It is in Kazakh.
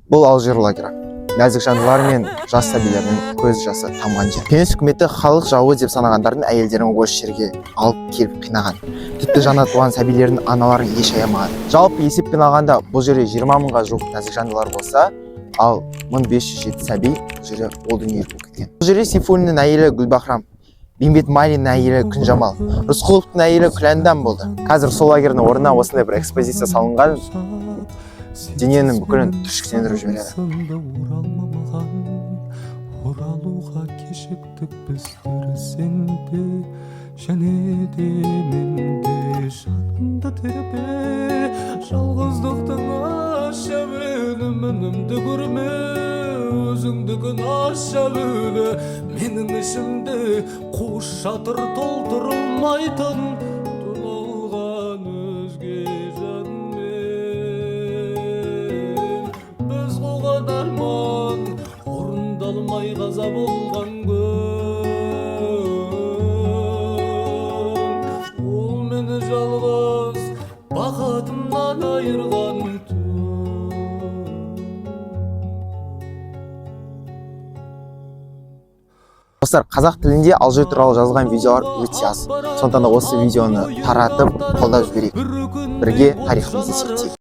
Бұл Алжир лагері. Нәзік жандылар мен жас сәбилердің көз жасы тамған жер. Кеңес үкіметі халық жауы деп санағандардың әйелдерін осы жерге алып келіп қинаған. Тіпті жаңа туған сәбилердің аналары еш аямаған. Жалпы есеппен алғанда бұл жерде 20 мыңға жуық нәзік жандылар болса, ал 1507 сәби бұл жерде ол дүниеге кеткен. Бұл жерде Сейфуллиннің әйелі Гүлбахрам, Бейімбет Майлиннің әйелі Күнжамал, Рысқұловтың әйелі Күләндам болды. Қазір сол лагердің орнына осындай бір экспозиция салынған, дененің бүкілін түршіктендіріп жібереді. Оралуға кешіктік біздер сенде, және де менде жанымды тербе, жалғыздықтың аша мені мінімді көрме, өзіңдігін аша өлі, менің ішімде қуыс жатыр толтырылмайтын тұнылған өзге жанмен. Біз қоған арман орындалмай қаза болған күн, ол мені жалғыз бақытымнан айырған түн. Достар, қазақ тілінде Алжир туралы жазылған видеолар өте аз. Сондықтан да осы видеоны таратып, қолдап жіберейік. Бірге тарихымызды зерттейік.